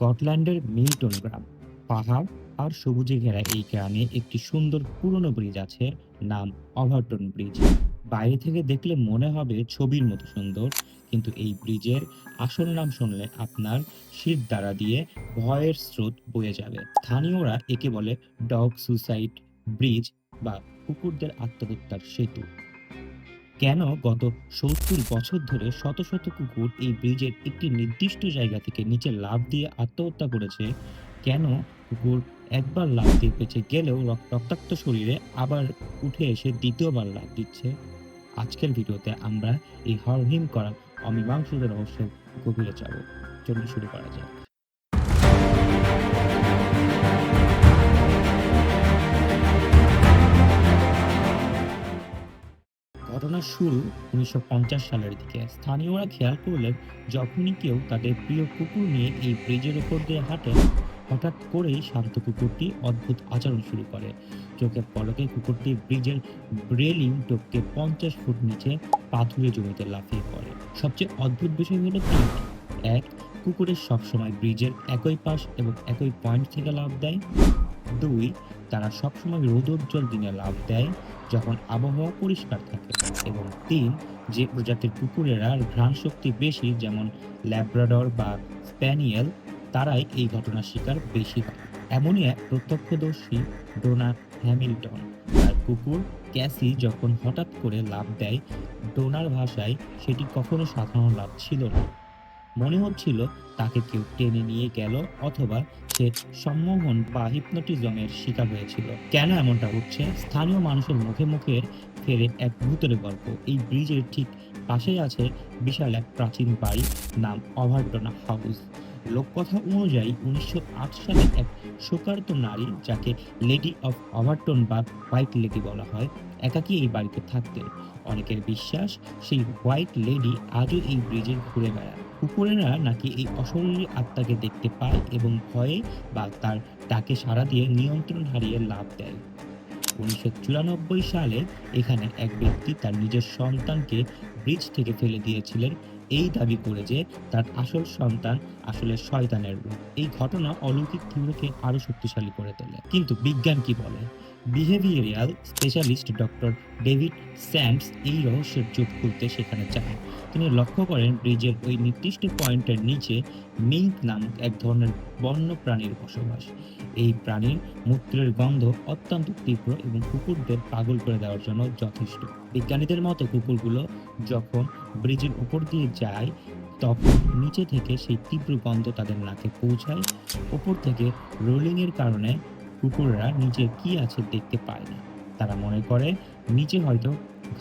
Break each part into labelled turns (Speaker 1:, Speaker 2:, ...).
Speaker 1: স্কটল্যান্ডের মিল্টন গ্রাম। পাহাড় আর সবুজে ঘেরা এই গ্রামে একটি সুন্দর পুরনো ব্রিজ আছে, নাম ওভারটন ব্রিজ। বাইরে থেকে দেখলে মনে হবে ছবির মতো সুন্দর, কিন্তু এই ব্রিজের আসল নাম শুনলে আপনার শির দ্বারা দিয়ে ভয়ের স্রোত বয়ে যাবে। স্থানীয়রা একে বলে ডগ সুসাইড ব্রিজ বা কুকুরদের আত্মহত্যার সেতু। কেন গত ৭০ বছর ধরে শত শত কুকুর এই ব্রিজের একটি নির্দিষ্ট জায়গা থেকে নিচে লাফ দিয়ে আত্মহত্যা করেছে? কেন কুকুর একবার লাফ দিয়ে বেঁচে গেলেও রক্তাক্ত শরীরে আবার উঠে এসে দ্বিতীয়বার লাফ দিচ্ছে? আজকের ভিডিওতে আমরা এই হরহিম করা অমীমাংসিত রহস্যের গভীরে যাব। চলুন শুরু করা যাক। ঘটনার শুরু ১৯৫০ সালের দিকে। স্থানীয়রা খেয়াল করলেন, যখনই কেউ তাদের প্রিয় কুকুর নিয়ে এই ব্রিজের উপর দিয়ে হাঁটে, হঠাৎ করেই শান্ত কুকুরটি অদ্ভুত আচরণ শুরু করে। চোখের পলকে কুকুরটি ব্রিজের রেলিং টপকে ৫০ ফুট নিচে পাথুরে জমিতে লাফিয়ে পড়ে। সবচেয়ে অদ্ভুত বিষয় হলো তিনটি। এক, কুকুরের সবসময় ব্রিজের একই পাশ এবং একই পয়েন্ট থেকে লাফ দেয়। ২, তারা সবসময় রৌদ্রোজ্জ্বল দিনে লাফ দেয় যখন আবহাওয়া পরিষ্কার থাকে। এবং ৩, যে প্রজাতির কুকুরেরা ঘ্রাণশক্তি বেশি, যেমন ল্যাব্রাডর বা স্প্যানিয়েল, তারাই এই ঘটনার শিকার বেশি হয়। এমনই এক প্রত্যক্ষদর্শী ডোনা হ্যামিল্টন। তার কুকুর ক্যাসি যখন হঠাৎ করে লাফ দেয়, ডোনার ভাষায় সেটি কখনো সাধারণ লাফ ছিল না। মনে হচ্ছিল তাকে কেউ টেনে নিয়ে গেল, অথবা সে সম্মোহন বা হিপনোটিজমের শিকার হয়েছিল। কেন এমনটা হচ্ছে? স্থানীয় মানুষের মুখে মুখে ফেরে এক ভূতের গল্প। এই ব্রিজের ঠিক পাশেই আছে বিশাল এক প্রাচীন বাড়ি, নাম ওভারটন হাউস। লোককথা অনুযায়ী ১৯০৮ সালে এক শোকার্ত নারী, যাকে লেডি অফ ওভারটন বা হোয়াইট লেডি বলা হয়, একাকী এই বাড়িতে থাকতেন। অনেকের বিশ্বাস, সেই হোয়াইট লেডি আজও এই ব্রিজে ঘুরে বেড়ান। কুকুরেরা নাকি এই অশরীরী আত্মাকে দেখতে পায় এবং ভয়ে বা তার ডাকে সাড়া দিয়ে নিয়ন্ত্রণ হারিয়ে লাফ দেয়। ১৯৯৪ সালে এখানে এক ব্যক্তি তার নিজের সন্তানকে ব্রিজ থেকে ফেলে দিয়েছিলেন, এই দাবি করে যে তার আসল সন্তান আসলে শয়তানের রূপ। এই ঘটনা অলৌকিক থিওরিকে আরো শক্তিশালী করে তোলে। কিন্তু বিজ্ঞান কি বলে? Behavioural specialist doctor David sands এই রহস্যের চোখ খুলতে সেখানে যান। তিনি লক্ষ্য করেন ব্রিজের ওই নির্দিষ্ট পয়েন্টের নিচে মিঙ্ক নামক এক ধরনের বন্য প্রাণীর বসবাস। এই প্রাণীর মূত্রের গন্ধ অত্যন্ত তীব্র এবং কুকুরদের পাগল করে দেওয়ার জন্য যথেষ্ট। বিজ্ঞানীদের মতে কুকুরগুলো যখন ব্রিজের উপর দিয়ে যায়, তখন নিচে থেকে সেই তীব্র গন্ধ তাদের নাকে পৌঁছায়। উপর থেকে রোলিং এর কারণে কুকুররা নিচে কি আছে দেখতে পায় না। তারা মনে করে নিচে হয়তো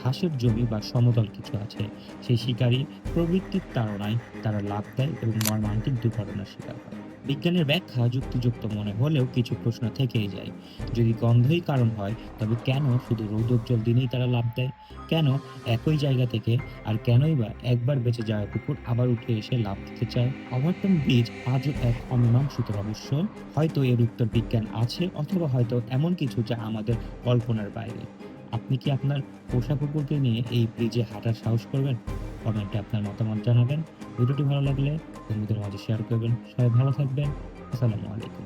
Speaker 1: ঘাসের জমি বা সমতল কিছু আছে। সেই শিকারী প্রবৃত্তির তাড়নায় তারা লাফ দেয় এবং মর্মান্তিক দুর্ঘটনার শিকার হয়। বিজ্ঞানের ব্যাখ্যা যুক্তিযুক্ত মনে হলেও কিছু প্রশ্ন থেকেই যায়। যদি গন্ধই কারণ হয়, তবে কেন শুধু রৌদ্রোজ্জ্বল দিনেই তারা লাফ দেয়? কেন একই জায়গা থেকে? আর কেনই বা একবার বেঁচে যাওয়া কুকুর আবার উঠে এসে লাফ দিতে চায়? ওভারটন ব্রিজ আজও এক অমীমাংসিত রহস্য। হয়তো এর উত্তর বিজ্ঞান আছে, অথবা হয়তো এমন কিছু যা আমাদের কল্পনার বাইরে। আপনি কি আপনার পোষা কুকুরকে নিয়ে এই ব্রিজে হাঁটার সাহস করবেন? কমেন্টে আপনার মতামত জানাবেন। ভিডিওটি ভালো লাগলে বন্ধুদের মাঝে শেয়ার করবেন। সবাই ভালো থাকবেন। আসসালামু আলাইকুম।